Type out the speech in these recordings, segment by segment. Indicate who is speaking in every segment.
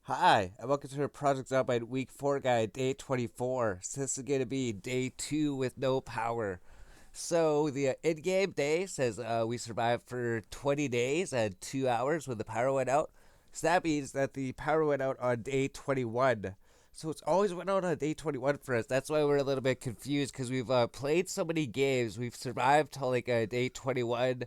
Speaker 1: Hi, and welcome to our Project Zombied Week 4 guide, day 24. So this is going to be day 2 with no power. So the in-game day says we survived for 20 days and 2 hours when the power went out. So that means that the power went out on day 21. So it's always went out on day 21 for us. That's why we're a little bit confused because we've played so many games. We've survived till like day 21,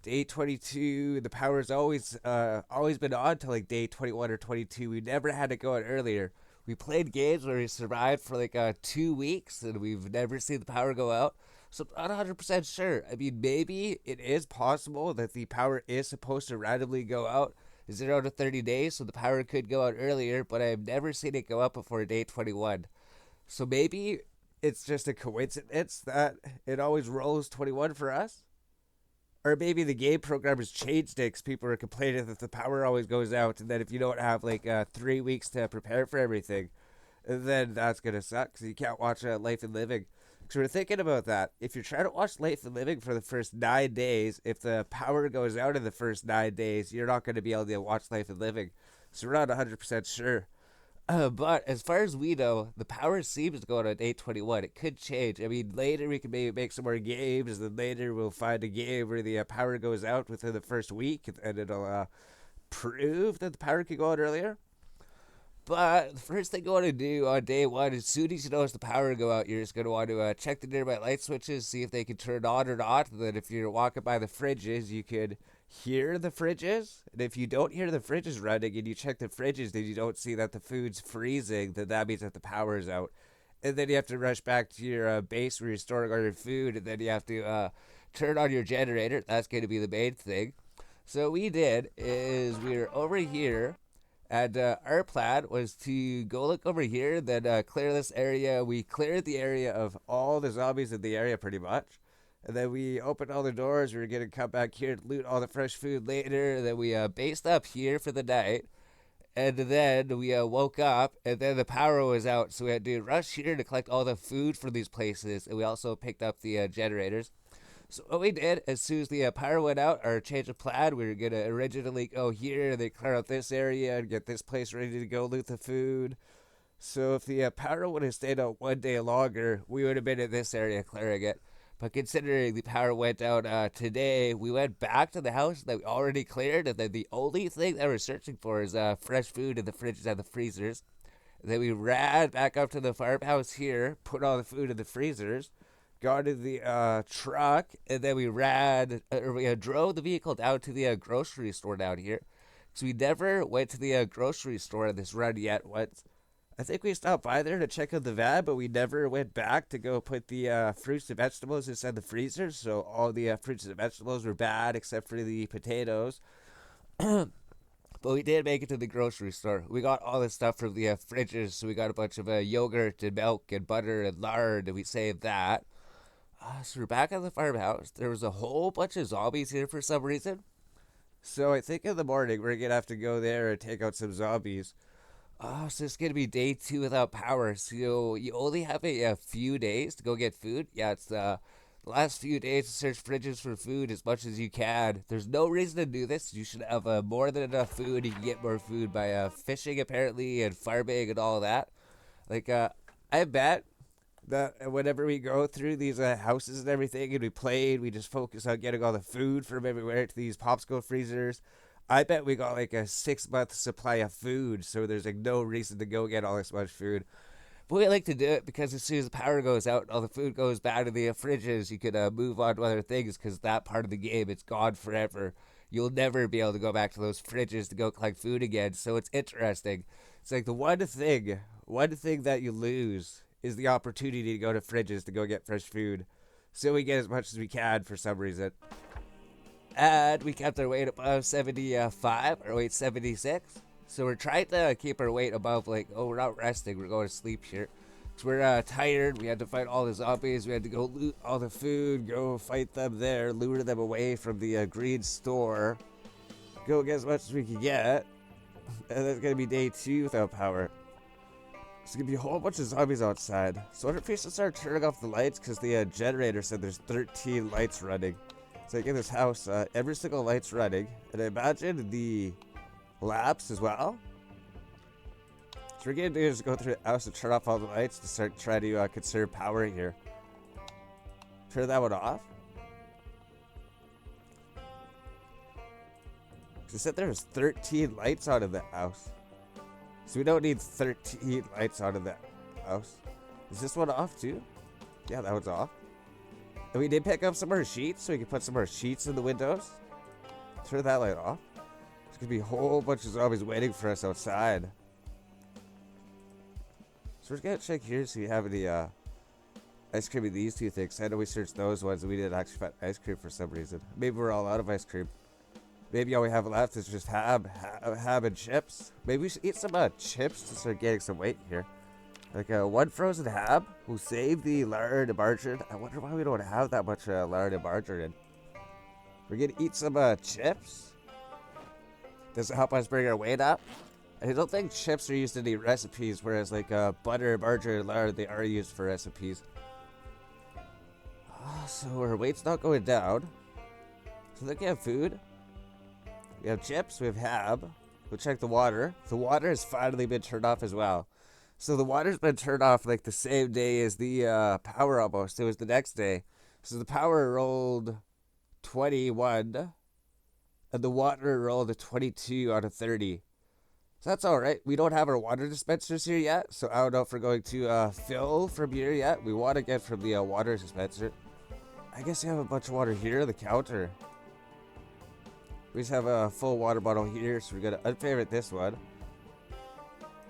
Speaker 1: day 22. The power's always been on till like day 21 or 22. We never had to go out earlier. We played games where we survived for like 2 weeks and we've never seen the power go out. So I'm not 100% sure. I mean, maybe it is possible that the power is supposed to randomly go out 0 to 30 days, so the power could go out earlier, but I've never seen it go out before day 21. So maybe it's just a coincidence that it always rolls 21 for us? Or maybe the game programmers changed it because people are complaining that the power always goes out, and that if you don't have like 3 weeks to prepare for everything, then that's gonna suck because you can't watch Life and Living. So we're thinking about that. If you're trying to watch Life and Living for the first 9 days, if the power goes out in the first 9 days, you're not going to be able to watch Life and Living. So we're not 100% sure. But as far as we know, the power seems to go on 821. It could change. I mean, later we can maybe make some more games, and then later we'll find a game where the power goes out within the first week, and it'll prove that the power could go out earlier. But the first thing you want to do on day one, as soon as you notice the power go out, you're just going to want to check the nearby light switches, see if they can turn on or not. And then if you're walking by the fridges, you could hear the fridges. And if you don't hear the fridges running and you check the fridges and you don't see that the food's freezing, then that means that the power is out. And then you have to rush back to your base where you're storing all your food, and then you have to turn on your generator. That's going to be the main thing. So what we did is we were over here, and our plan was to go look over here, then clear this area. We cleared the area of all the zombies in the area pretty much. And then we opened all the doors. We were going to come back here to loot all the fresh food later. And then we based up here for the night. And then we woke up, and then the power was out. So we had to rush here to collect all the food from these places. And we also picked up the generators. So what we did, as soon as the power went out, our change of plan, we were gonna originally go here, and then clear out this area and get this place ready to go loot the food. So if the power would have stayed out 1 day longer, we would have been in this area clearing it. But considering the power went out today, we went back to the house that we already cleared, and then the only thing that we're searching for is fresh food in the fridges and the freezers. And then we ran back up to the farmhouse here, put all the food in the freezers, got in the truck, and then we ran, or we drove the vehicle down to the grocery store down here. So we never went to the grocery store in this run yet. Once I think we stopped by there to check out the van, but we never went back to go put the fruits and vegetables inside the freezer. So all the fruits and vegetables were bad except for the potatoes. But we did make it to the grocery store. We got all this stuff from the fridges. So we got a bunch of yogurt and milk and butter and lard, and we saved that. So we're back at the farmhouse. There was a whole bunch of zombies here for some reason. So I think in the morning we're gonna have to go there and take out some zombies. So it's gonna be day 2 without power. So you only have a few days to go get food. Yeah, it's the last few days to search fridges for food as much as you can. There's no reason to do this. You should have more than enough food. You can get more food by fishing apparently and farming and all that. Like I bet that whenever we go through these houses and everything and we played, we just focus on getting all the food from everywhere to these popsicle freezers. I bet we got like a 6 month supply of food, so there's like no reason to go get all this much food. But we like to do it because as soon as the power goes out and all the food goes bad in the fridges, you can move on to other things because that part of the game, it's gone forever. You'll never be able to go back to those fridges to go collect food again, so it's interesting. It's like the one thing that you lose is the opportunity to go to fridges to go get fresh food. So we get as much as we can for some reason. And we kept our weight above 75, our weight 76. So we're trying to keep our weight above, like, oh, we're not resting, we're going to sleep here. So we're tired, we had to fight all the zombies, we had to go loot all the food, go fight them there, lure them away from the green store, go get as much as we can get. And that's gonna be day 2 without power. There's gonna be a whole bunch of zombies outside. So I wonder if we should start turning off the lights because the generator said there's 13 lights running. So like in this house, every single light's running. And I imagine the lamps as well. So we're gonna do is go through the house and turn off all the lights to start trying to conserve power here. Turn that one off. It said there was 13 lights on in the house. So we don't need 13 lights on in the house. Is this one off too? Yeah, that one's off. And we did pick up some more sheets, so we can put some more sheets in the windows. Turn that light off. There's gonna be a whole bunch of zombies waiting for us outside. So we're gonna check here to see if we have any ice cream in these two things. I know we searched those ones and we didn't actually find ice cream for some reason. Maybe we're all out of ice cream. Maybe all we have left is just ham and chips. Maybe we should eat some chips to start getting some weight here. Like one frozen ham who saved the lard and margarine. I wonder why we don't have that much lard and margarine. We're gonna eat some chips. Does it help us bring our weight up? I don't think chips are used in any recipes, whereas like butter, margarine, and lard, they are used for recipes. So our weight's not going down. So they have food. We have chips, we have ham. We'll check the water. The water has finally been turned off as well. So the water's been turned off like the same day as the power almost. It was the next day. So the power rolled 21 and the water rolled a 22 out of 30. So that's alright. We don't have our water dispensers here yet. So I don't know if we're going to fill from here yet. We want to get from the water dispenser. I guess you have a bunch of water here on the counter. We just have a full water bottle here, so we're going to unfavorite this one.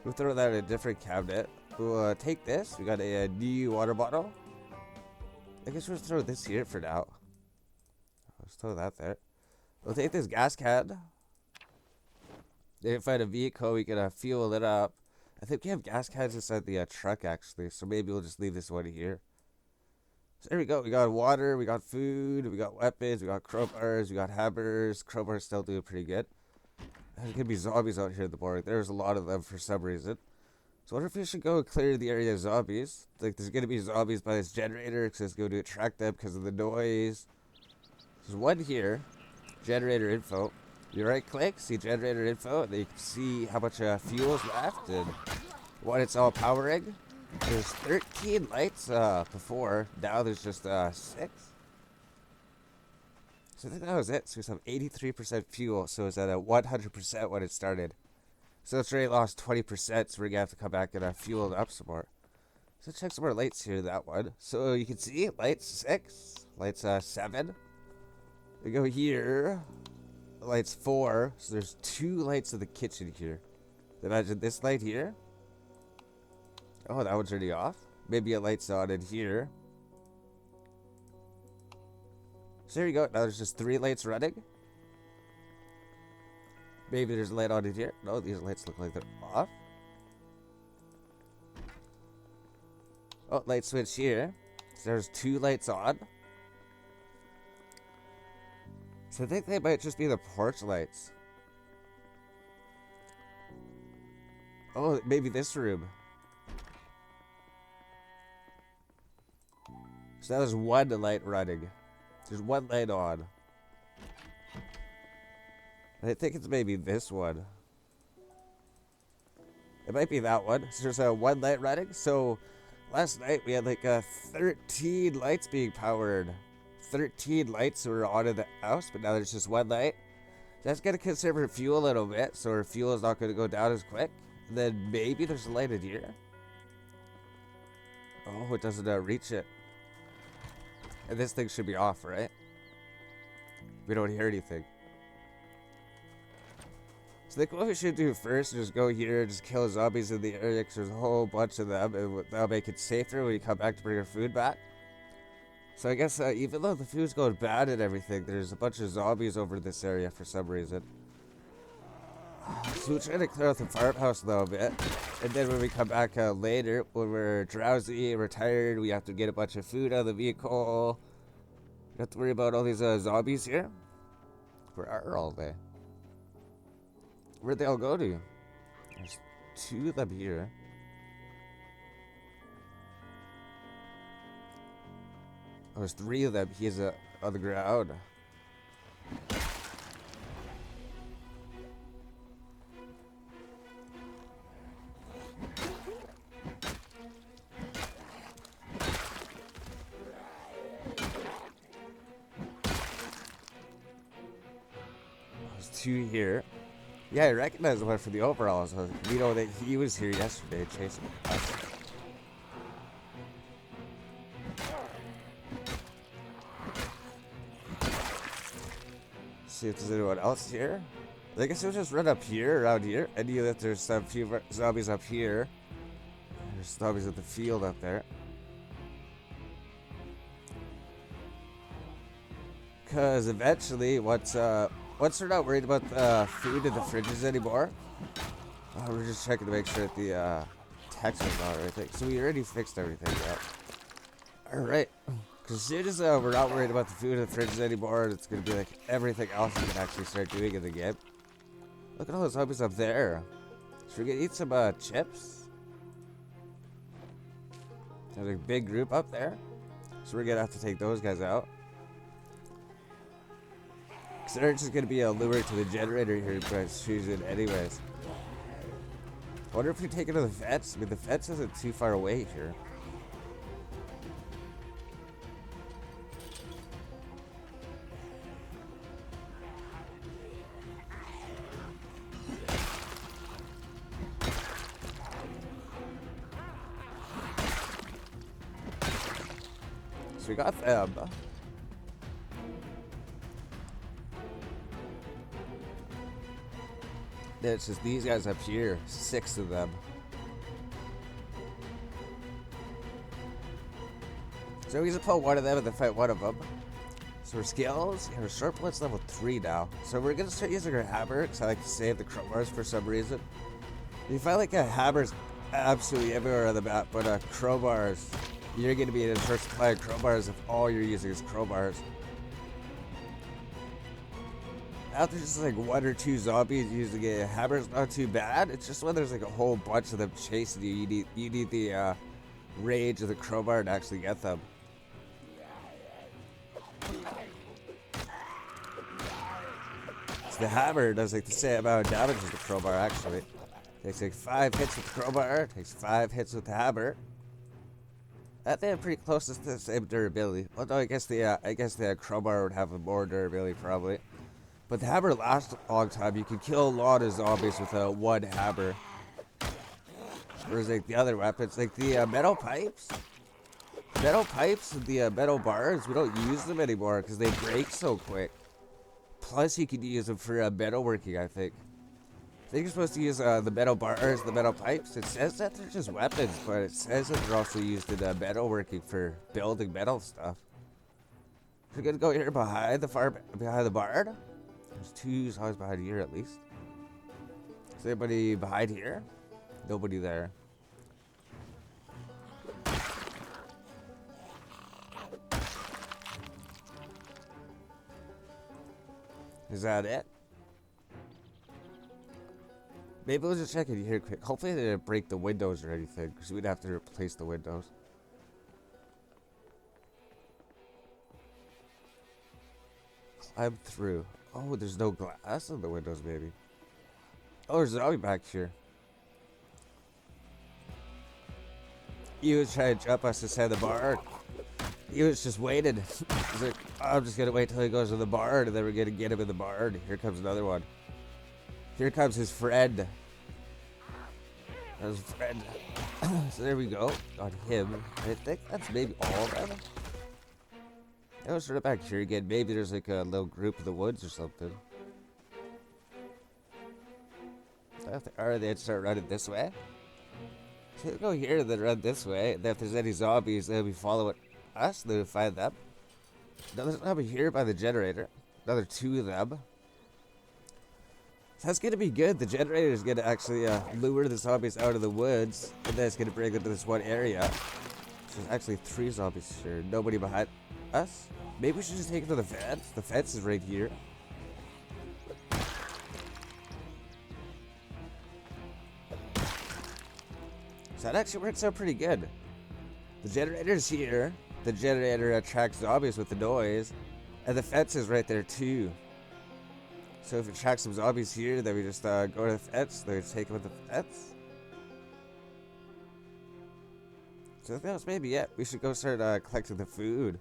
Speaker 1: We'll throw that in a different cabinet. We'll take this. We got a new water bottle. I guess we'll throw this here for now. Let's throw that there. We'll take this gas can. Then find a vehicle, we can fuel it up. I think we have gas cans inside the truck actually, so maybe we'll just leave this one here. So there we go. We got water, we got food, we got weapons, we got crowbars, we got hammers. Crowbars still doing pretty good. There's gonna be zombies out here in the morning. There's a lot of them for some reason. So I wonder if we should go clear the area of zombies. Like there's gonna be zombies by this generator because it's going to attract them because of the noise. There's one here. Generator info. You right click, see generator info, and then you can see how much fuel is left and what it's all powering. There's 13 lights before, now there's just 6. So I think that was it. So we have 83% fuel, so it's at a 100% when it started. So it's already lost 20%, so we're gonna have to come back and fuel it up some more. So check some more lights here, that one. So you can see lights 6, lights 7. We go here. Lights 4, so there's 2 lights in the kitchen here. Imagine this light here. Oh, that one's already off. Maybe a light's on in here. So there you go. Now there's just 3 lights running. Maybe there's a light on in here. No, these lights look like they're off. Oh, light switch here. So there's 2 lights on. So I think they might just be the porch lights. Oh, maybe this room. So that was 1 light running. There's 1 light on. I think it's maybe this one. It might be that one. So there's 1 light running. So last night we had like 13 lights being powered. 13 lights were on in the house, but now there's just 1 light. That's going to conserve our fuel a little bit, so our fuel is not going to go down as quick. And then maybe there's a light in here. Oh, it doesn't reach it. And this thing should be off, right? We don't hear anything. So I think what we should do first is just go here, just kill zombies in the area, because there's a whole bunch of them, and that'll make it safer when we come back to bring our food back. So I guess even though the food's going bad and everything, there's a bunch of zombies over this area for some reason. So we're trying to clear out the farmhouse a little bit. And then when we come back later, when we're drowsy and we're tired, we have to get a bunch of food out of the vehicle. We have to worry about all these zombies here. Where are all they? Where'd they all go to? There's 2 of them here. Oh, there's 3 of them. He's on the ground. There's two here. Yeah, I recognize the one from the overall. So we know that he was here yesterday chasing us. See if there's anyone else here. I guess we'll just run up here, around here. I knew that there's some few zombies up here. There's zombies at the field up there. Because eventually, once we're not worried about the food in the fridges anymore, we're just checking to make sure that the textures are everything. So we already fixed everything, yeah. Alright. Because as soon as we're not worried about the food in the fridges anymore, it's going to be like everything else we can actually start doing in the game. Look at all those zombies up there. Should we eat some chips? There's a big group up there. So we're going to have to take those guys out. Because they're just going to be a lure to the generator here by choosing anyways. I wonder if we take it to the vets. I mean, the vets isn't too far away here. So we got them. Then it's just these guys up here. 6 of them. So we just pull one of them and then fight one of them. So our skills, our short bullets level 3 now. So we're gonna start using our hammer because I like to save the crowbars for some reason. You find like a hammer's absolutely everywhere on the map, but crowbars, you're gonna be in a short supply of crowbars if all you're using is crowbars. After just like 1 or 2 zombies using a hammer's not too bad. It's just when there's like a whole bunch of them chasing you, you need the rage of the crowbar to actually get them. So the hammer does like the same amount of damage as the crowbar actually. Takes like 5 hits with the crowbar, takes 5 hits with the hammer. I think I'm pretty close to the same durability. Although I guess the crowbar would have more durability probably. But the hammer lasts a long time. You can kill a lot of zombies with one hammer. Whereas like the other weapons, like the metal pipes and the metal bars, we don't use them anymore because they break so quick. Plus you can use them for metalworking, I think. I think you're supposed to use the metal bars, the metal pipes. It says that they're just weapons, but it says that they're also used in metalworking for building metal stuff. We're gonna go here behind the barn. There's 2 zombies behind here at least. Is anybody behind here? Nobody there. Is that it? Maybe we'll just check in here quick. Hopefully they didn't break the windows or anything, because we'd have to replace the windows. Climb through. Oh, there's no glass in the windows, maybe. Oh, there's a zombie back here. He was trying to jump us inside the barn. He was just waiting. He's like, I'm just gonna wait till he goes to the barn, and then we're gonna get him in the barn. Here comes another one. Here comes his friend. His friend. So there we go. On him. I think that's maybe all of them. I was sort of back here again. Maybe there's like a little group in the woods or something. Or they'd start running this way. So they'll go here and then run this way. And then if there's any zombies, they'll be following us. They'll find them. Another zombie here by the generator. Another 2 of them. So that's gonna be good. The generator is gonna actually lure the zombies out of the woods, and then it's gonna bring them to this one area. So there's actually 3 zombies here. Nobody behind us. Maybe we should just take it to the fence. The fence is right here. So that actually works out pretty good. The generator's here. The generator attracts zombies with the noise, and the fence is right there too. So if it tracks some zombies here, then we just go to the fence, then we take them with the fence. So that was maybe it. We should go start collecting the food.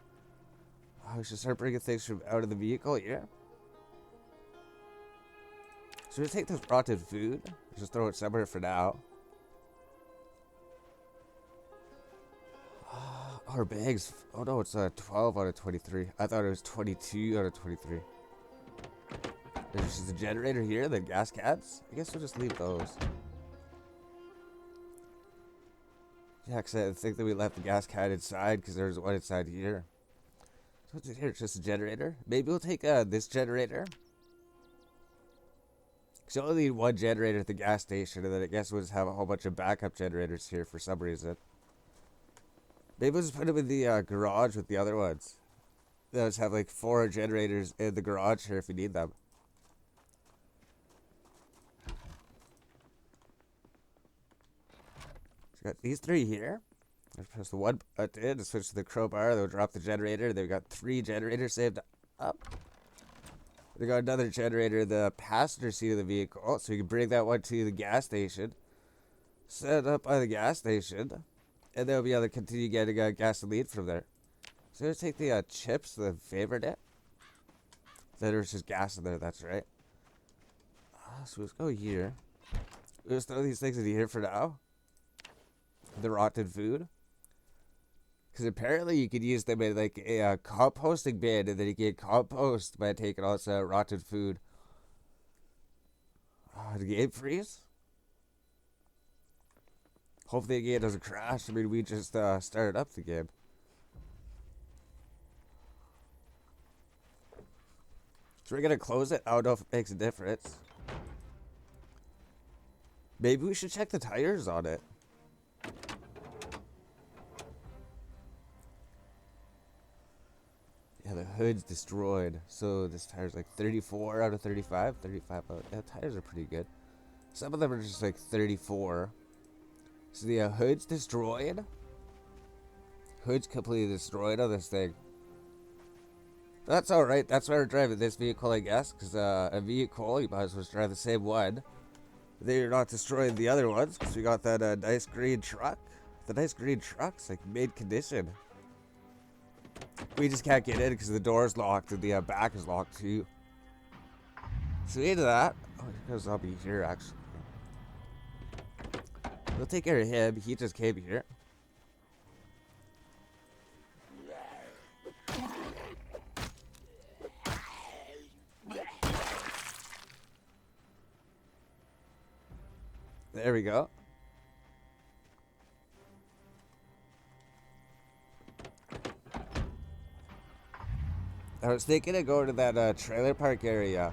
Speaker 1: Oh, we should start bringing things from out of the vehicle here. Should we take this rotted food? Just throw it somewhere for now. Our bags. Oh no, it's 12 out of 23. I thought it was 22 out of 23. There's just a generator here, the gas cans. I guess we'll just leave those. Yeah, because I think that we left the gas can inside because there's one inside here. So what's in here? It's just a generator. Maybe we'll take this generator. Because you only need one generator at the gas station, and then I guess we'll just have a whole bunch of backup generators here for some reason. Maybe we'll just put them in the garage with the other ones. They'll just have like 4 generators in the garage here if we need them. So we got these 3 here. Let's press the one button to switch to the crowbar. They'll drop the generator. They've got 3 generators saved up. They got another generator in the passenger seat of the vehicle, so you can bring that one to the gas station. Set it up by the gas station, and they'll be able to continue getting gasoline from there. So let's take the chips, the favorite it. Then there's just gas in there, that's right. So let's go here. We'll just throw these things in here for now. The rotten food. Because apparently you could use them in like a composting bin, and then you can compost by taking all this rotten food. The game freeze? Hopefully the game doesn't crash. I mean, we just started up the game. So we're going to close it. I don't know if it makes a difference. Maybe we should check the tires on it. Yeah, the hood's destroyed. So this tire's like 34 out of 35. 35 out. Yeah, tires are pretty good. Some of them are just like 34. So the hood's destroyed. Hood's completely destroyed on this thing. That's alright. That's why we're driving this vehicle, I guess. Because a vehicle, you might as well drive the same one. Then you're not destroying the other ones. Because we got that nice green truck. The nice green truck's like mid condition. We just can't get in because the door's locked and the back is locked too. So into that. Oh, here goes zombie here actually. We'll take care of him. He just came here. There we go. I was thinking of going to that trailer park area.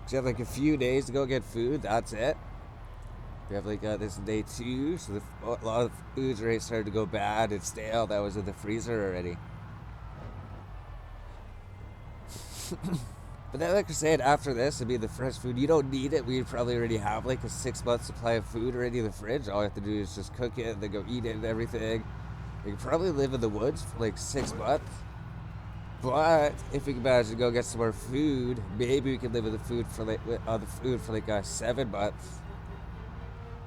Speaker 1: You have like a few days to go get food. That's it. We have like this is day 2, so a lot of food's already started to go bad and stale. That was in the freezer already. But then, like I said, after this, it'd be the fresh food. You don't need it. We probably already have like a 6-month supply of food already in the fridge. All you have to do is just cook it and then go eat it and everything. You can probably live in the woods for like 6 months. But if we can manage to go get some more food, maybe we can live with the food for like 7 months.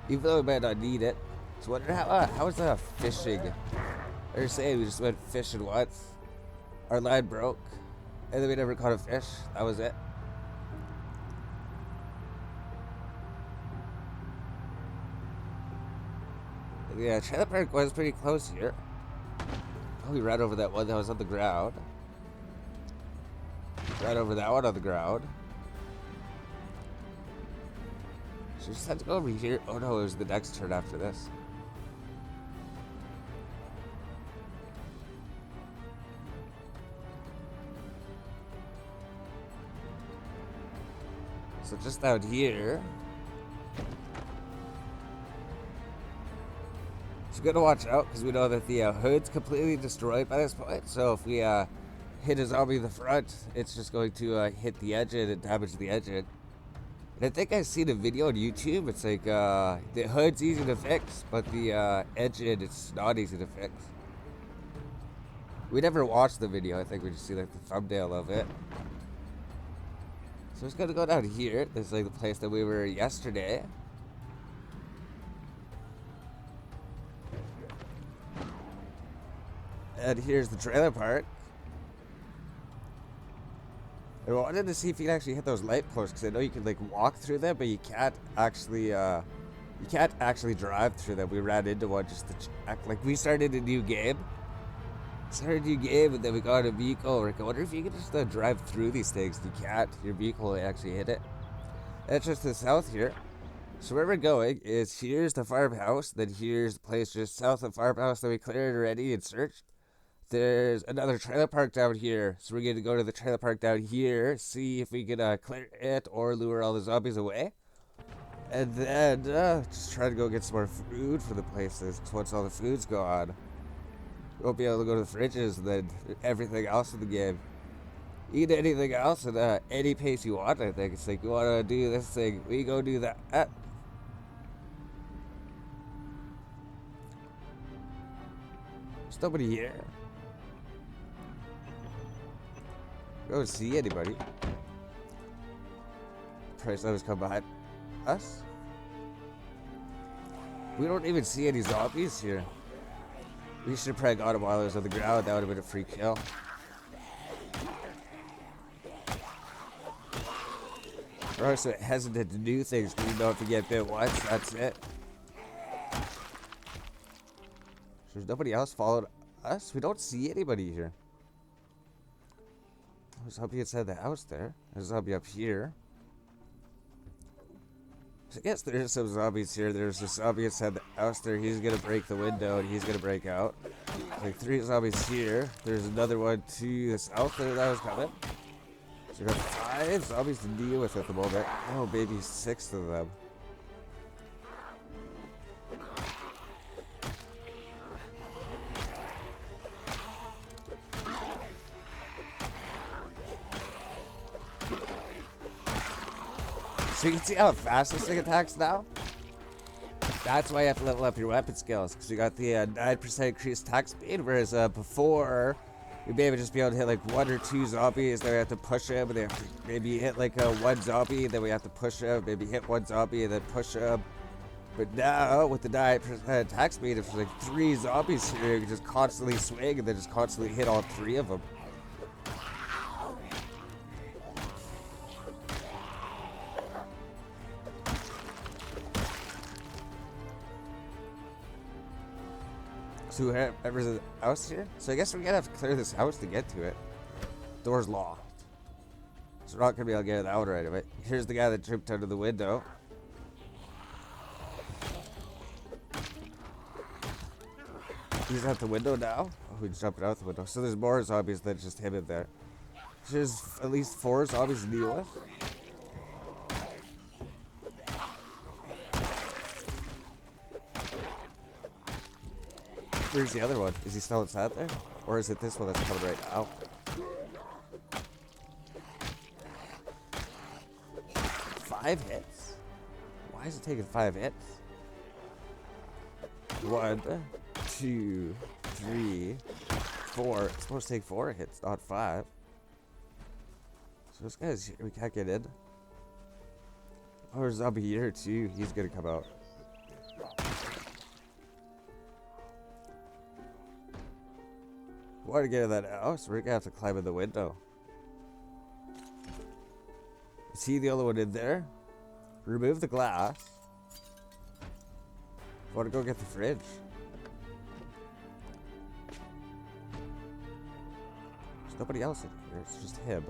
Speaker 1: Even though we might not need it. So wonder how is that fishing? They're saying we just went fishing once. Our line broke. And then we never caught a fish. That was it. Yeah, trailer park was pretty close here. Oh, we ran over that one that was on the ground. Ran over that one on the ground. So we just had to go over here. Oh no, it was the next turn after this. So just out here. So we gotta watch out because we know that the hood's completely destroyed by this point. So if we hit a zombie in the front, it's just going to hit the engine and damage the engine. And I think I've seen a video on YouTube. It's like the hood's easy to fix, but the engine, it's not easy to fix. We never watched the video. I think we just see like the thumbnail of it. So we're just gonna go down here. This is like the place that we were yesterday. And here's the trailer park. I wanted to see if you can actually hit those light posts because I know you can like walk through them, but you can't actually drive through them. We ran into one just to check. Like we started a new game, and then we got a vehicle. Like, I wonder if you can just drive through these things. You can't. Your vehicle will actually hit it. That's just to the south here. So where we're going is here's the farmhouse, then here's the place just south of the farmhouse that we cleared already and searched. There's another trailer park down here, so we're going to go to the trailer park down here, see if we can clear it or lure all the zombies away. And then just try to go get some more food for the places, because once all the food's gone, we won't be able to go to the fridges and then everything else in the game. Eat anything else at any pace you want, I think. It's like, you want to do this thing, we go do that. There's nobody here. I don't see anybody. Probably somebody's come behind us. We don't even see any zombies here. We should have probably got him while he was on the ground. That would have been a free kill. We're also hesitant to do things because we know if you get bit once, that's it. There's nobody else followed us? We don't see anybody here. There's a zombie inside the house there. There's a zombie up here. So I guess there's some zombies here. There's a zombie inside the house there. He's gonna break the window and he's gonna break out. Like 3 zombies here. There's another one to the south there that was coming. So we got 5 zombies to deal with at the moment. Oh, maybe 6 of them. So you can see how fast this thing attacks now? That's why you have to level up your weapon skills, because you got the 9% increased attack speed, whereas before, you'd maybe just be able to hit like 1 or 2 zombies, then we have to push them, and then maybe hit like 1 zombie, then we have to push them, maybe hit 1 zombie, and then push them. But now, with the 9% attack speed, if there's like 3 zombies here, you can just constantly swing, and then just constantly hit all 3 of them. So whoever's in the house here? So I guess we're gonna have to clear this house to get to it. Door's locked. So we're not gonna be able to get it out right away. Here's the guy that tripped out of the window. He's at the window now? Oh, he's jumping out the window. So there's more zombies than just him in there. So there's at least 4 zombies to deal with. Where's the other one? Is he still inside there? Or is it this one that's coming right now? Five hits? Why is it taking 5 hits? 1, 2, 3, 4. It's supposed to take 4 hits, not 5. So this guy's here. We can't get in. Oh, there's a zombie here too. He's gonna come out. Want to get in that house? We're gonna have to climb in the window. Is he the only one in there? Remove the glass. Want to go get the fridge? There's nobody else in here. It's just him.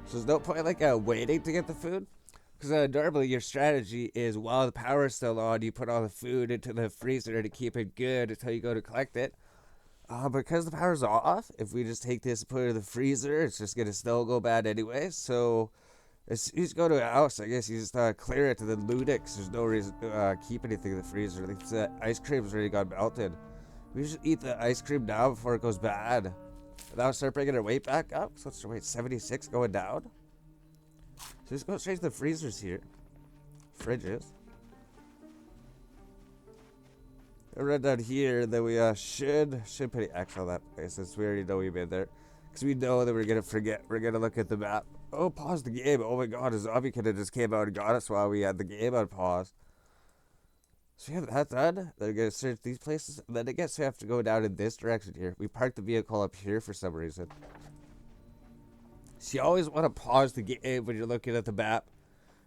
Speaker 1: So there's no point like waiting to get the food. Because normally your strategy is while the power's still on, you put all the food into the freezer to keep it good until you go to collect it. Because the power's off, if we just take this and put it in the freezer, it's just going to still go bad anyway. So as soon as you go to a house, I guess you just clear it and then loot it because there's no reason to keep anything in the freezer. Like the ice cream's already got melted. We should eat the ice cream now before it goes bad. And now start bringing our weight back up. So let's wait, 76 going down. So just go straight to the freezers here. Fridges. We'll run down here, then we should put an X on that place since we already know we've been there. Because we know that we're going to forget. We're going to look at the map. Oh, pause the game. Oh my god, a zombie could have just came out and got us while we had the game on pause. So yeah, that's done. They're gonna search these places. And then I guess we have to go down in this direction here. We parked the vehicle up here for some reason. So you always want to pause the game when you're looking at the map.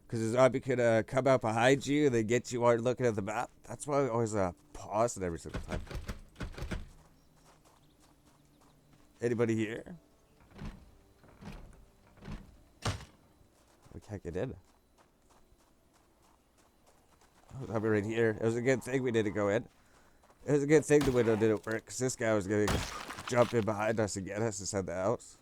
Speaker 1: Because a zombie could come out behind you and then get you while you're looking at the map. That's why I always pause it every single time. Anybody here? We can't get in. Oh, I'll be right here. It was a good thing we didn't go in. It was a good thing the window didn't work, because this guy was going to jump in behind us and get us inside the house.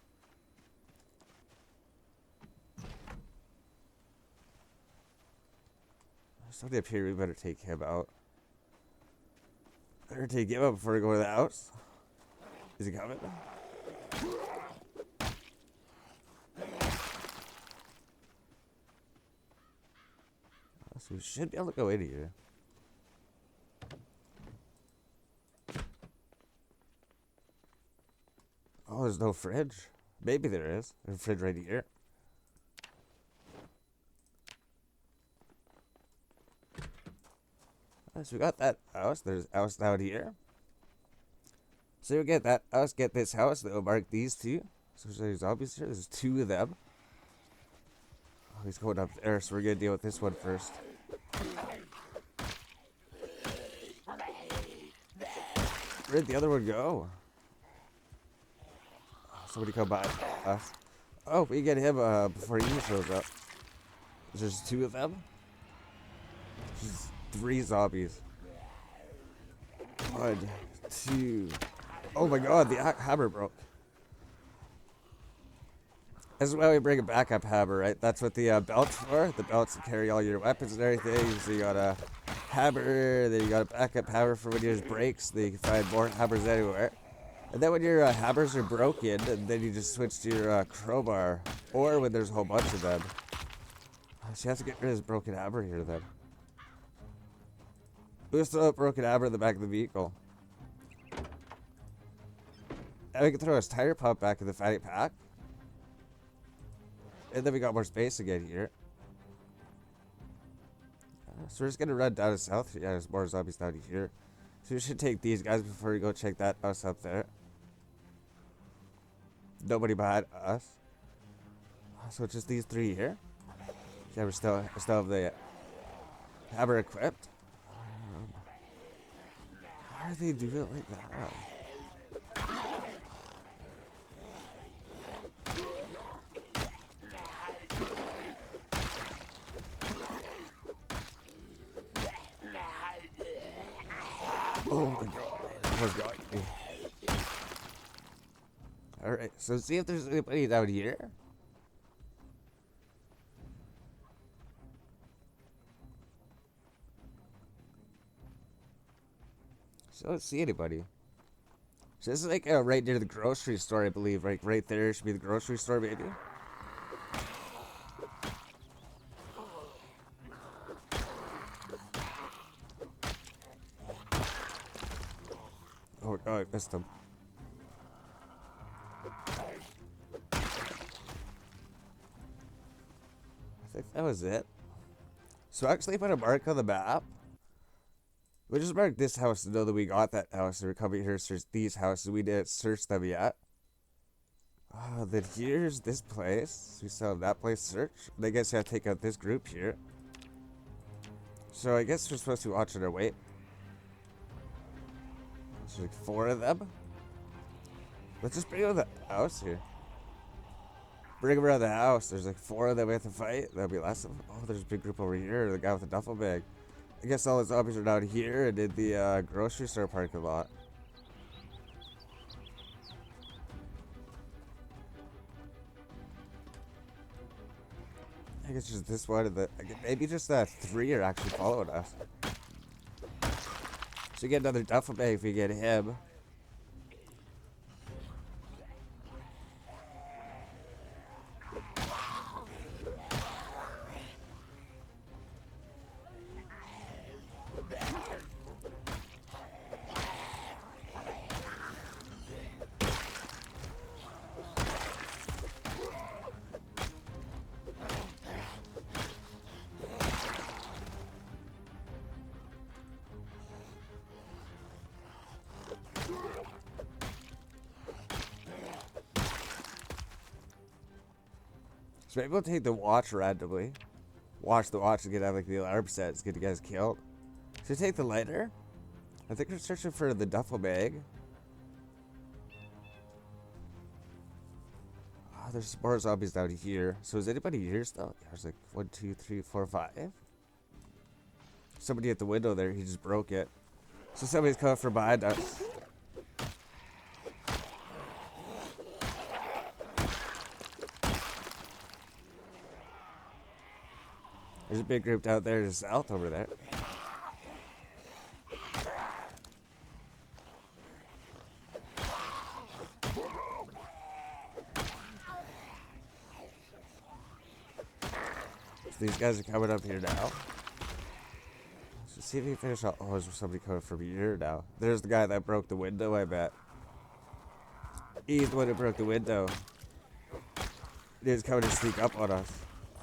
Speaker 1: There's somebody up here, we better take him out. Better take him out before we go to the house. Is he coming? So we should be able to go in here. Oh, there's no fridge. Maybe there is. There's a fridge right here. So we got that house. There's a house down here. So we get that house, get this house. They'll mark these two. So there's zombies here. There's two of them. Oh, he's going up there, so we're gonna deal with this one first. Where'd the other one go? Somebody come by us. Oh, we get him before he shows up. There's two of them. There's 3 zombies. 1, 2. Oh my god, the hammer broke. This is why we bring a backup hammer, right? That's what the belt's for. The belt's to carry all your weapons and everything. So you got a hammer, then you got a backup hammer for when yours breaks. Then you can find more hammers anywhere. And then when your hammers are broken, then you just switch to your crowbar. Or when there's a whole bunch of them. So you have to get rid of this broken hammer here then. We'll throw a broken hammer in the back of the vehicle. And we can throw his tire pump back in the fanny pack. And then we got more space again here. So we're just gonna run down to south. Yeah, there's more zombies down here. So we should take these guys before we go check that house up there. Nobody behind us. So it's just these 3 here. Yeah, we still have the hammer equipped. How do they do it like that? Oh my god. Almost got me. Alright, so see if there's anybody down here. So I don't see anybody. So this is like right near the grocery store, I believe. Right there should be the grocery store, maybe. Oh, I missed him. I think that was it. So actually, if I put a mark on the map, we just marked this house to know that we got that house. And we're coming here to search these houses. We didn't search them yet. Then here's this place. We still have that place searched. And I guess I have to take out this group here. So I guess we're supposed to be watching our weight. There's like 4 of them. Let's just bring them to the house here. Bring them around the house. There's like 4 of them we have to fight. There'll be less of them. Oh, there's a big group over here. The guy with the duffel bag. I guess all the zombies are down here and in the grocery store parking lot. I guess just this one and maybe just 3 are actually following us. So we get another duffel bag if we get him. So maybe we'll take the watch randomly. Watch the watch and get out like the alarm set. It's get you guys killed. Should we take the lighter? I think we're searching for the duffel bag. Oh, there's more zombies down here. So is anybody here still? Yeah, there's like 1, 2, 3, 4, 5. Somebody at the window there. He just broke it. So somebody's coming from behind us. There's a big group down there to the south over there. So these guys are coming up here now. So see if he finish off. Oh, is there somebody coming from here now? There's the guy that broke the window, I bet. He's the one who broke the window. He's coming to sneak up on us.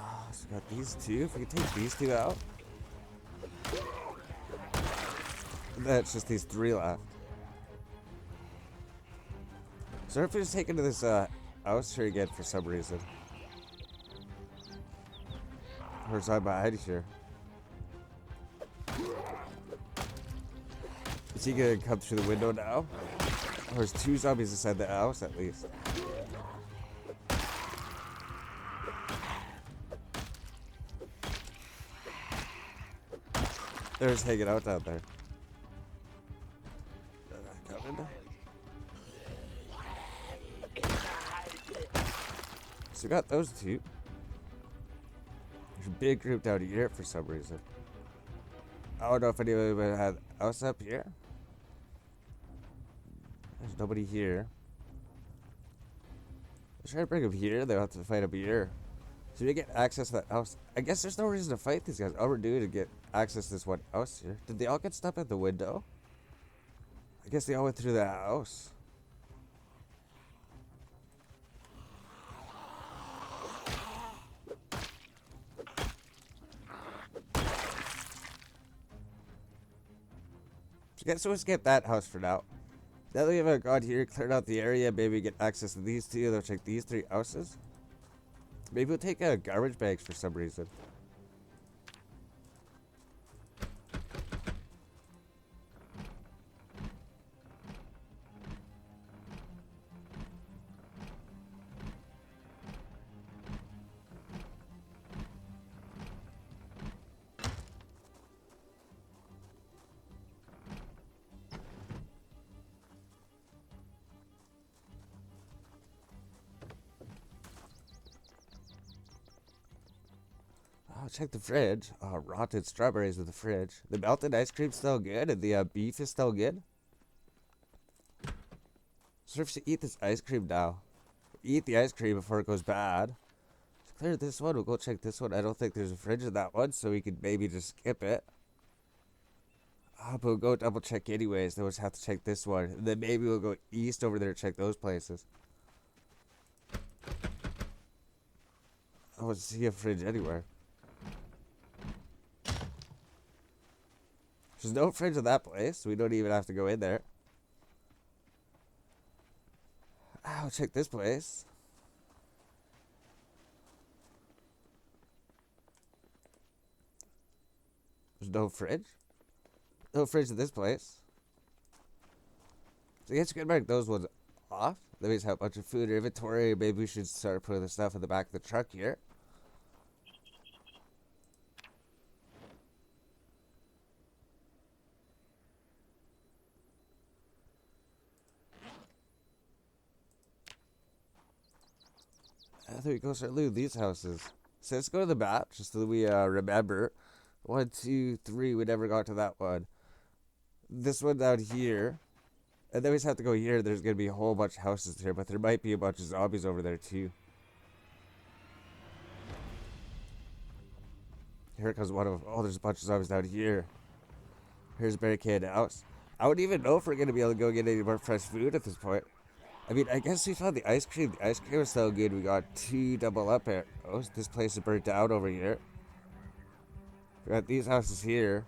Speaker 1: Oh, so we got these two. If we can take these two out. That's just these 3 left. So if we just take into this house here again for some reason. Where's I behind here? Is he gonna come through the window now? Oh, there's 2 zombies inside the house at least. They're just hanging out down there. Coming. So we got those 2. There's a big group down here for some reason. I don't know if anybody had else up here. There's nobody here. Let's try to bring them here. They'll have to fight up here. So we get access to that house. I guess there's no reason to fight these guys. All we're doing is get access to this one house here. Did they all get stuck at the window? I guess they all went through the house. So I guess we'll skip that house for now. Now that we have gone here, cleared out the area, maybe get access to these 2. They'll check these 3 houses. Maybe we'll take garbage bags for some reason. Oh, check the fridge. Oh, rotten strawberries in the fridge. The melted ice cream's still good, and the beef is still good. So if you eat this ice cream now, eat the ice cream before it goes bad. To clear this one, we'll go check this one. I don't think there's a fridge in that one, so we could maybe just skip it. But we'll go double check anyways. Then we'll just have to check this one. And then maybe we'll go east over there to check those places. I don't see a fridge anywhere. There's no fridge in that place, so we don't even have to go in there. I'll check this place. There's no fridge. No fridge in this place. So I guess you can mark those ones off. Then we just have a bunch of food or inventory. Maybe we should start putting the stuff in the back of the truck here. I think we go start looting these houses. So let's go to the map, just so we remember. 1, 2, 3, we never got to that one. This one down here. And then we just have to go here. There's going to be a whole bunch of houses here, but there might be a bunch of zombies over there too. Here comes one of them. Oh, there's a bunch of zombies down here. Here's a barricaded house. I wouldn't even know if we're going to be able to go get any more fresh food at this point. I mean, I guess we found the ice cream. The ice cream was so good. We got 2 double up arrows. This place is burnt down over here. We got these houses here.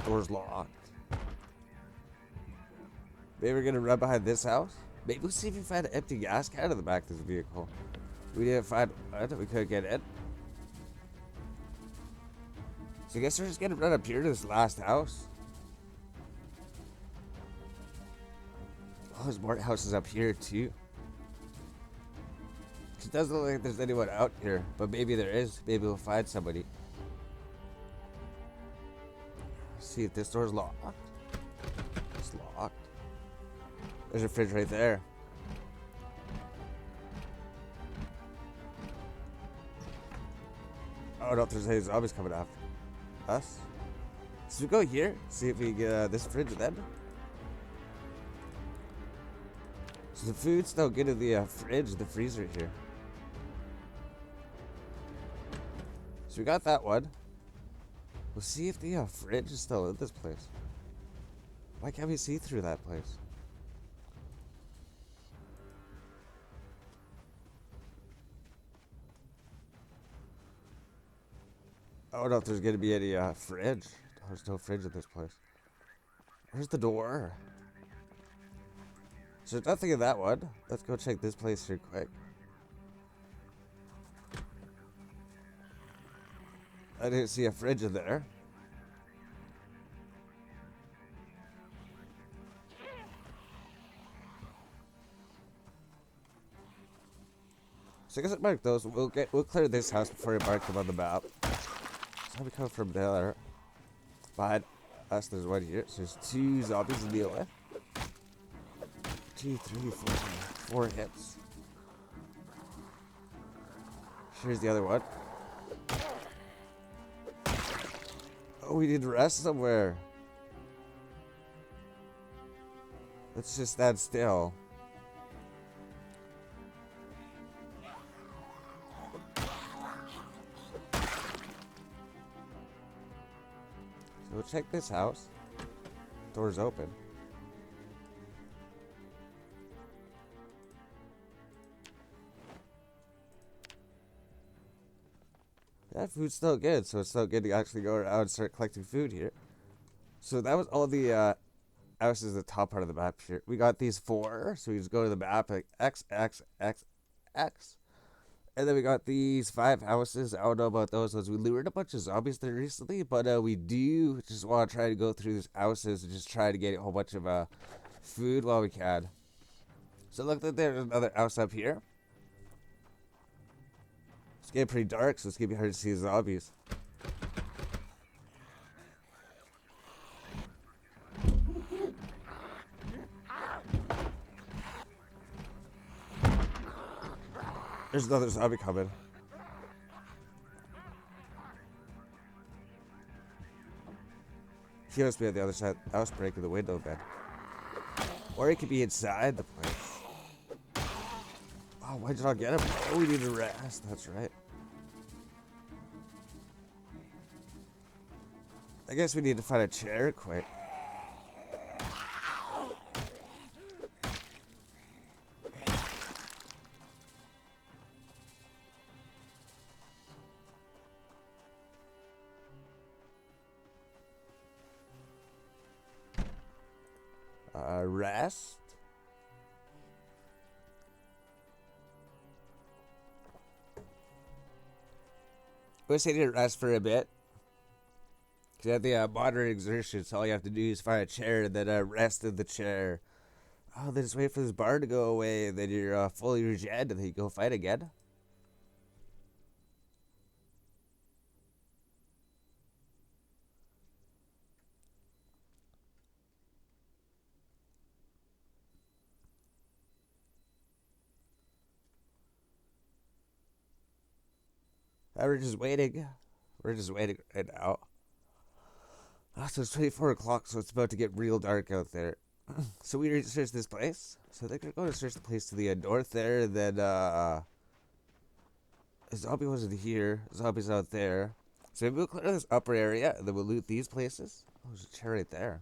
Speaker 1: Door's locked. Maybe we're gonna run behind this house. Maybe we'll see if we find an empty gas can in the back of this vehicle. We didn't find one. We couldn't get in. So I guess we're just gonna run up here to this last house. Oh, there's more houses up here too. It doesn't look like there's anyone out here, but maybe there is. Maybe we'll find somebody. Let's see if this door's locked. It's locked. There's a fridge right there. Oh no, there's any zombies coming after us. So we go here, see if we can get this fridge then. So the food's still good in the fridge, the freezer here. So we got that one. We'll see if the fridge is still in this place. Why can't we see through that place? I don't know if there's gonna be any fridge. There's no fridge in this place. Where's the door? So there's nothing in that one. Let's go check this place here quick. I didn't see a fridge in there. So I guess it mark those. We'll clear this house before we mark them on the map. So we come from there. Behind us, there's one here. So there's 2 zombies to deal with. 2, 3, 4 hits. Here's the other one. Oh, we need to rest somewhere. Let's just stand still. So we'll check this house. Door's open. That food's still good, so it's still good to actually go around and start collecting food here. So that was all the houses at the top part of the map here. We got these 4, so we just go to the map like X, X, X, X. And then we got these 5 houses. I don't know about those ones. We lured a bunch of zombies there recently, but we do just want to try to go through these houses and just try to get a whole bunch of food while we can. So look, there's another house up here. It's getting pretty dark, so it's gonna be hard to see zombies. There's another zombie coming. He must be on the other side of the house, breaking the window then. Or he could be inside the place. Oh, why did I get him? Oh, we need to rest. That's right. I guess we need to find a chair quick. Rest. We'll say to rest for a bit. Because at the moderate exertion, so all you have to do is find a chair and then rest in the chair. Oh, then just wait for this bar to go away, and then you're fully regenerated, and then you go fight again. We're just waiting. We're just waiting right now. Oh, so it's 24 o'clock, so it's about to get real dark out there. So we researched this place. So they're going to search the place to the north there, and then, a zombie wasn't here. A zombie's out there. So maybe we'll clear this upper area, and then we'll loot these places. Oh, there's a chair right there.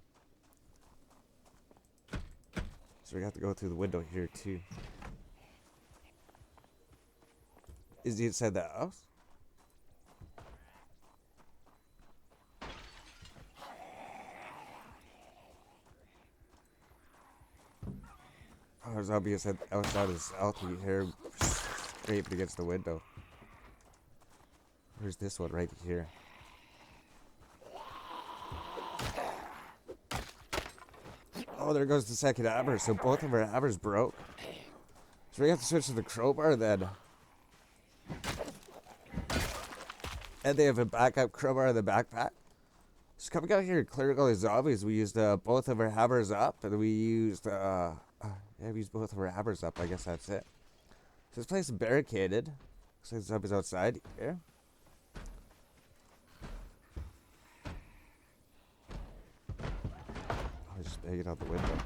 Speaker 1: So we have to go through the window here, too. Is he inside the house? Oh, zombie is outside his south. You hear him scraping against the window. Where's this one right here? Oh, there goes the second hammer. So both of our hammers broke. So we have to switch to the crowbar then. And they have a backup crowbar in the backpack. Just coming out here and clearing all these zombies, we used both of our hammers up, and we used, yeah, we used both of our hammers up. I guess that's it. So this place is barricaded. Looks like the zombies outside here. Oh, just banging out the window.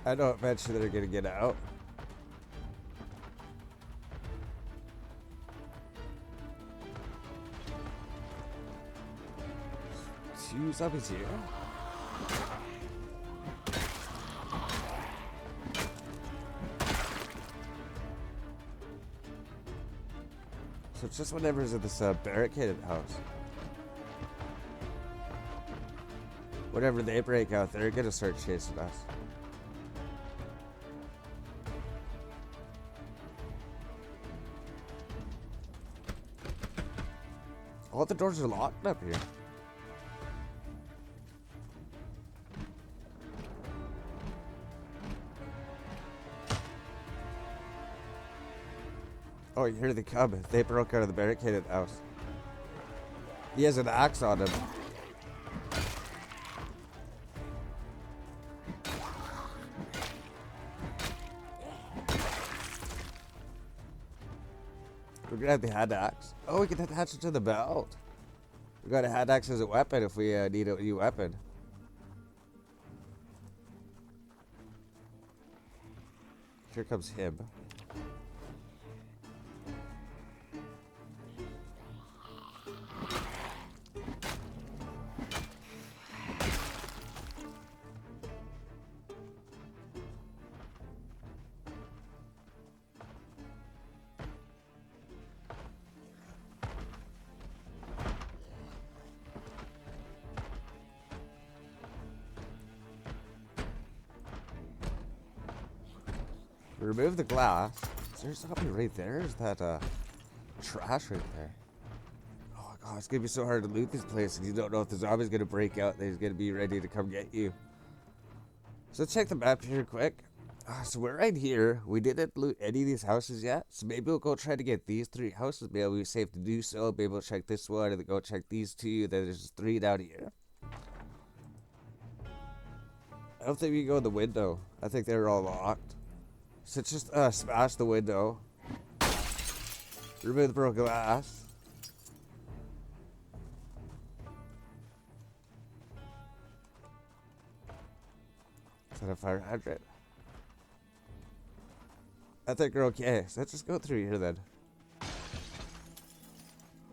Speaker 1: I know eventually they're gonna get out. Two zombies here. So it's just whatever's in this barricaded house. Whenever they break out, they're gonna start chasing us. All the doors are locked up here. Oh, here they come. They broke out of the barricaded house. He has an axe on him. We're gonna have the hand axe. Oh, we can attach it to the belt. We got a hand axe as a weapon if we need a new weapon. Here comes him. Remove the glass. Is there something right there? Is that trash right there? Oh god, it's gonna be so hard to loot this place if you don't know if the zombie's gonna break out and he's gonna be ready to come get you. So let's check the map here quick. So we're right here. We didn't loot any of these houses yet. So maybe we'll go try to get these 3 houses. Maybe we'll be safe to do so. Maybe we'll check this one and then go check these 2. Then there's 3 down here. I don't think we can go in the window. I think they're all locked. So just smash the window. Remove the broken glass. Is that a fire hydrant? I think we're okay. So let's just go through here then.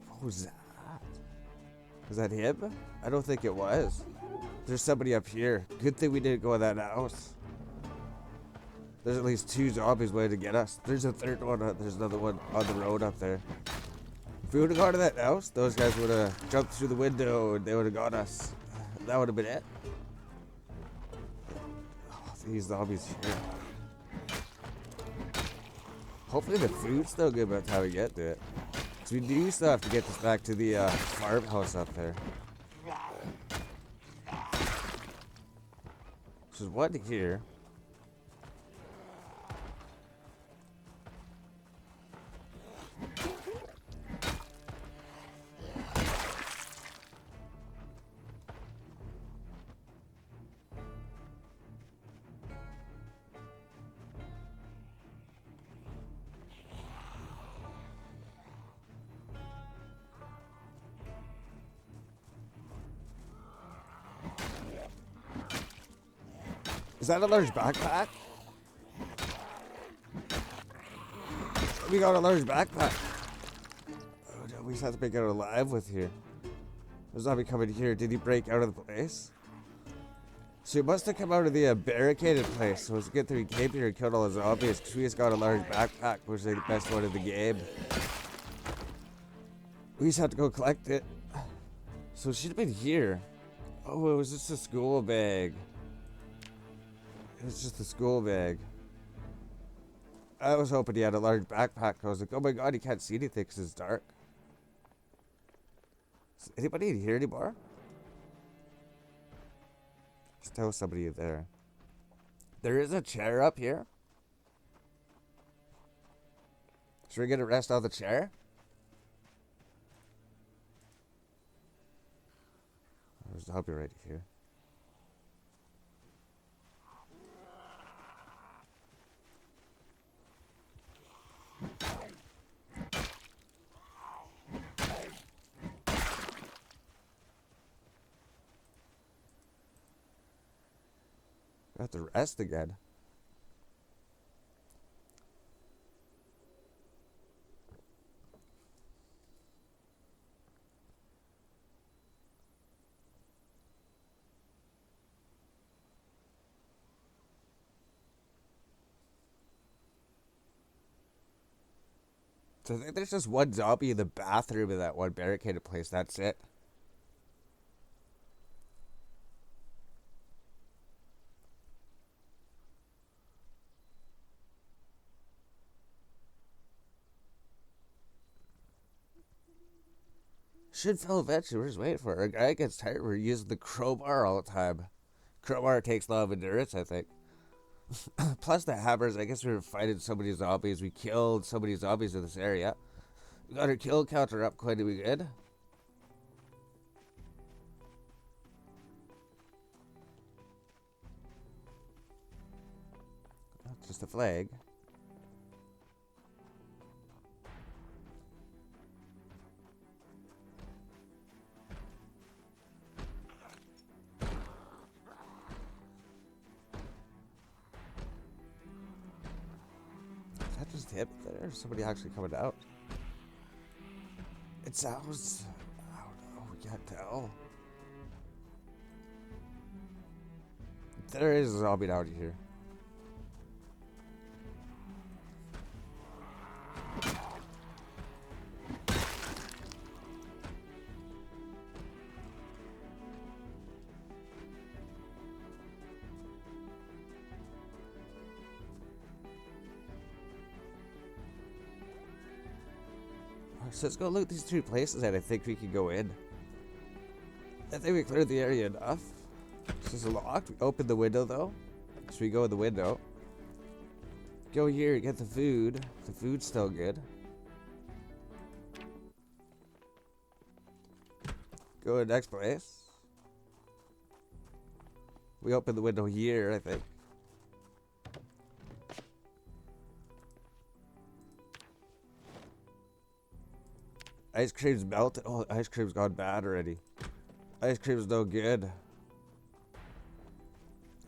Speaker 1: What was that? Was that him? I don't think it was. There's somebody up here. Good thing we didn't go in that house. There's at least 2 zombies waiting to get us. There's a 3rd one. There's another one on the road up there. If we would have gone to that house, those guys would have jumped through the window and they would have got us. That would have been it. Oh, these zombies here. Hopefully the food's still good by the time we get to it. Because we do still have to get this back to the farmhouse up there. There's one here. Is that a large backpack? We got a large backpack. Oh, no, we just have to make it alive with here. There's zombie coming here. Did he break out of the place? So he must have come out of the barricaded place. So it's a good thing he came here and killed all the zombies, because we just got a large backpack, which is like the best one in the game. We just have to go collect it. So it should have been here. Oh, it was just a school bag. It was just a school bag. I was hoping he had a large backpack. I was like, oh my god, he can't see anything because it's dark. Is anybody in here anymore? Still somebody there. There is a chair up here. Should we get a rest on the chair? There's a zombie right here. I have to rest again. So I think there's just one zombie in the bathroom in that one barricaded place. That's it. Should fill eventually. We're just waiting for it. Our guy gets tired. We're using the crowbar all the time. Crowbar takes a lot of endurance, I think. Plus the hammers. I guess we were fighting so many zombies. We killed so many zombies in this area. We got our kill counter up quite a bit good. Just a flag. Is that just him there? Or somebody actually coming out? It sounds... I don't know. We can't tell. There is a zombie out here. So let's go loot these three places and I think we can go in. I think we cleared the area enough. This is locked. We opened the window though. So we go in the window. Go here, get the food. The food's still good. Go to the next place. We open the window here, I think. Ice cream's melted. Oh, ice cream's gone bad already. Ice cream's no good.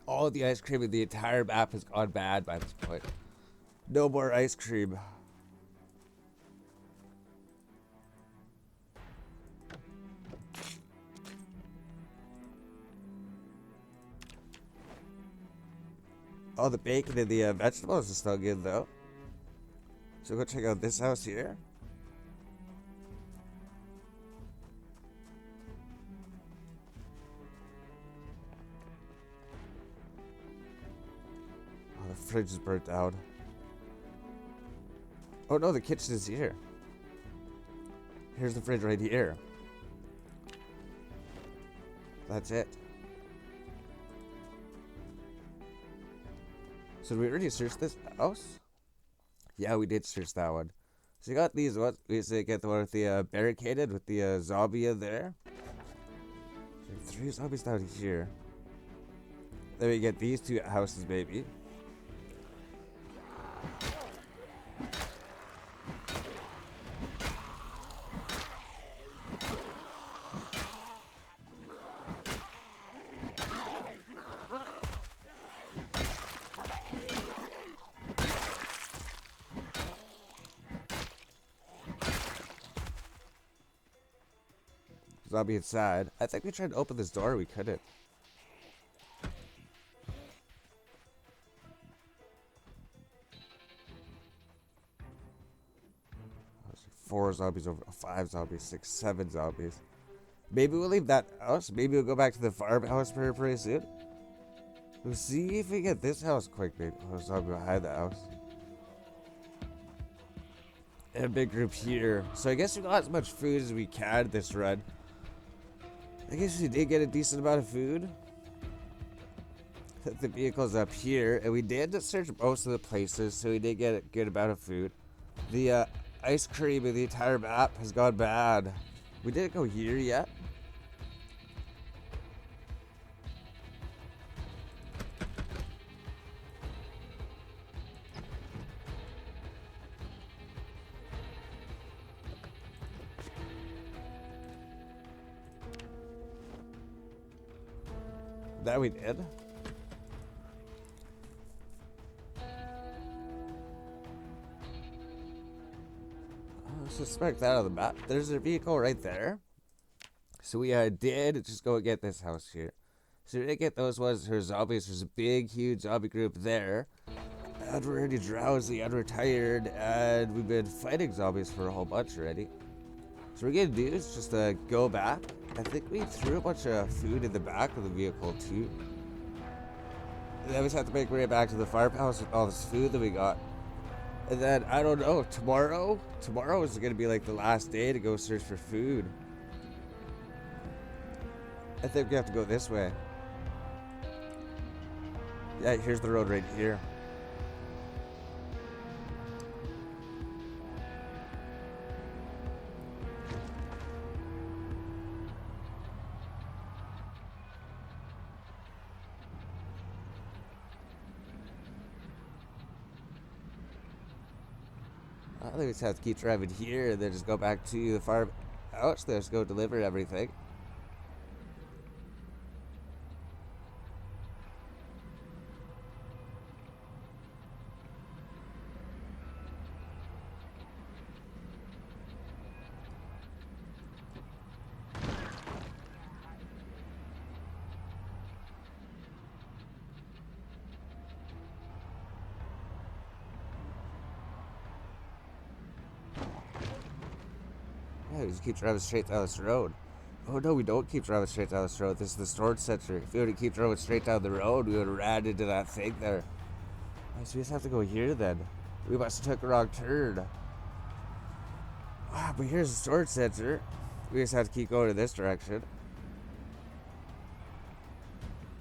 Speaker 1: All the ice cream in the entire map has gone bad by this point. No more ice cream. Oh, the bacon and the vegetables is still good though. So go check out this house here. Oh, the fridge is burnt out. Oh no, the kitchen is here. Here's the fridge right here. That's it. So did we already search this house? Yeah, we did search that one. So you got these ones. We used to get the one with the barricaded with the zombie in there. So 3 zombies down here. Then we get these 2 houses, maybe. zombie inside. I think we tried to open this door. We couldn't. Four zombies over 5 zombies, 6, 7 zombies. Maybe we'll leave that house. Maybe we'll go back to the farmhouse pretty soon. We'll see if we get this house quick, maybe. Oh, zombie behind the house. And a big group here. So I guess we got as much food as we can this run. I guess we did get a decent amount of food. The vehicle's up here, and we did search most of the places, so we did get a good amount of food. The ice cream in the entire map has gone bad. We didn't go here yet. That we did. Suspect that on the map. There's a vehicle right there. So we did just go get this house here. So we did get those ones for zombies. There's a big, huge zombie group there. And we're already drowsy and we're tired. And we've been fighting zombies for a whole bunch already. So what we're gonna do is just go back. I think we threw a bunch of food in the back of the vehicle too. And then we just have to make our way back to the farmhouse with all this food that we got. And then, I don't know, tomorrow is going to be like the last day to go search for food. I think we have to go this way. Yeah, here's the road right here. I think we just have to keep driving here and then just go back to the farmhouse. Let's go deliver everything. Yeah, we just keep driving straight down this road. Oh no, we don't keep driving straight down this road. This is the storage center. If we were to keep driving straight down the road, we would have ran into that thing there. Oh, so we just have to go here then. We must have took a wrong turn. Ah, but here's the storage center. We just have to keep going in this direction.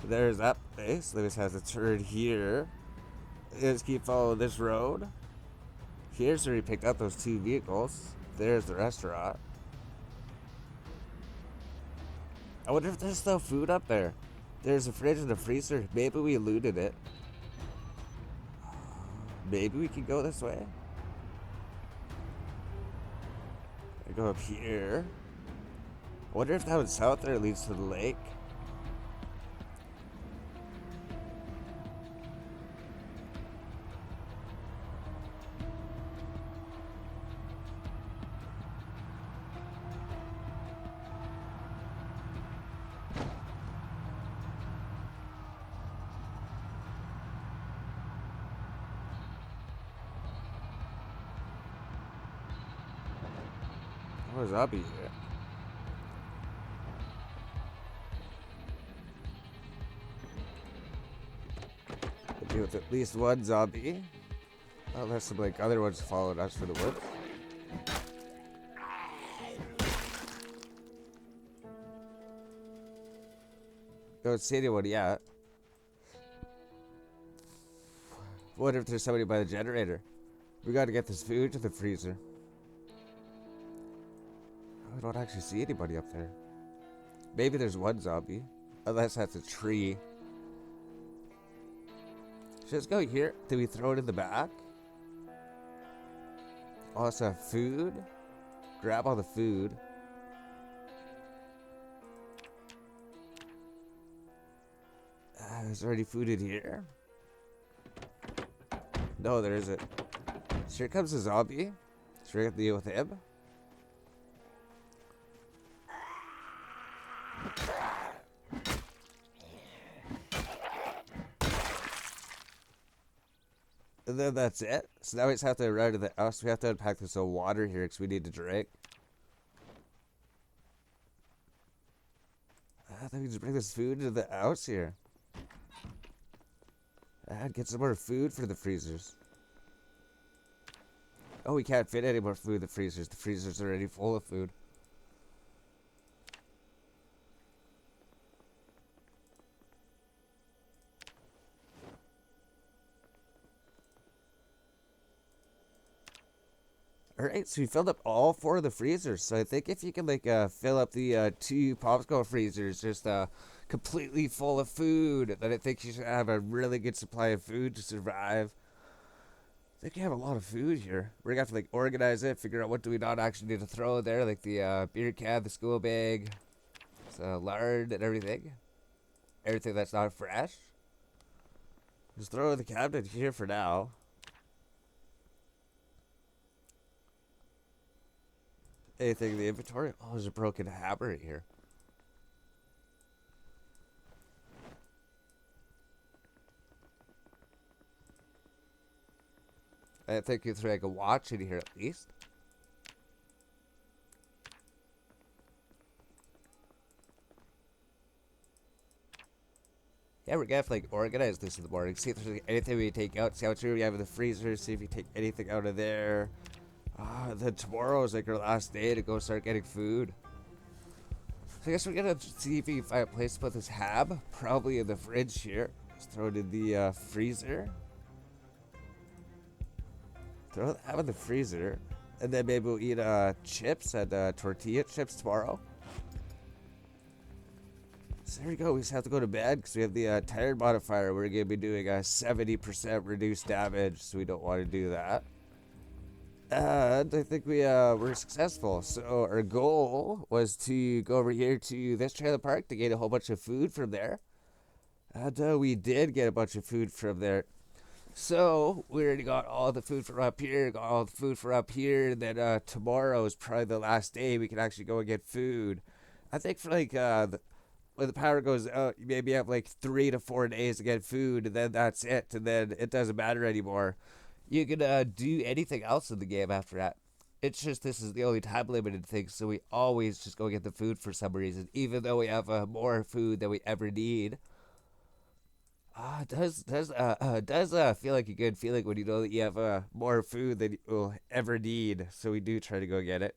Speaker 1: There's that place. Then we just have to turn here. Just keep following this road. Here's where we picked up those 2 vehicles. There's the restaurant. I wonder if there's still food up there. There's a fridge and a freezer. Maybe we looted it. Maybe we can go this way. I go up here. I wonder if that one south there leads to the lake. Where's Abby here? Deal with at least one zombie. Unless some like other ones followed us for the woods. Don't see anyone yet. Wonder if there's somebody by the generator. We gotta get this food to the freezer. I don't actually see anybody up there. Maybe there's one zombie. Unless that's a tree. Should let's go here. Did we throw it in the back? Also have food. Grab all the food. Is there any food in here? No, there isn't. So here comes a zombie. So we have to deal with him. And then that's it. So now we just have to run to the house. We have to unpack this water here because we need to drink. Then we just bring this food to the house here. Get some more food for the freezers. Oh, we can't fit any more food in the freezers. The freezers are already full of food. Alright, so we filled up all four of the freezers. So I think if you can like fill up the two popsicle freezers just completely full of food, then I think you should have a really good supply of food to survive. I think you have a lot of food here. We're gonna have to like organize it, figure out what do we not actually need to throw there, like the beer can, the school bag, lard and everything. Everything that's not fresh. Just throw it in the cabinet here for now. Anything in the inventory? Oh, there's a broken hammer right here. I think you throw like a watch in here at least. Yeah, we're gonna have to like organize this in the morning. See if there's anything we take out. See how much room we have in the freezer. See if we take anything out of there. Then tomorrow is like our last day to go start getting food. So I guess we're gonna see if we can find a place to put this hab. Probably in the fridge here. Just throw it in the freezer. Throw the hab in the freezer. And then maybe we'll eat chips and tortilla chips tomorrow. So there we go. We just have to go to bed because we have the tire modifier. We're going to be doing a 70% reduced damage, so we don't want to do that. And I think we were successful. So our goal was to go over here to this trailer park to get a whole bunch of food from there. And we did get a bunch of food from there. So we already got all the food from up here, got all the food from up here. And then tomorrow is probably the last day we can actually go and get food. I think for like when the power goes out, you maybe have like 3 to 4 days to get food, and then that's it. And then it doesn't matter anymore. You can do anything else in the game after that. It's just this is the only time limited thing, so we always just go get the food for some reason, even though we have more food than we ever need. It does feel like a good feeling when you know that you have more food than you'll ever need. So we do try to go get it.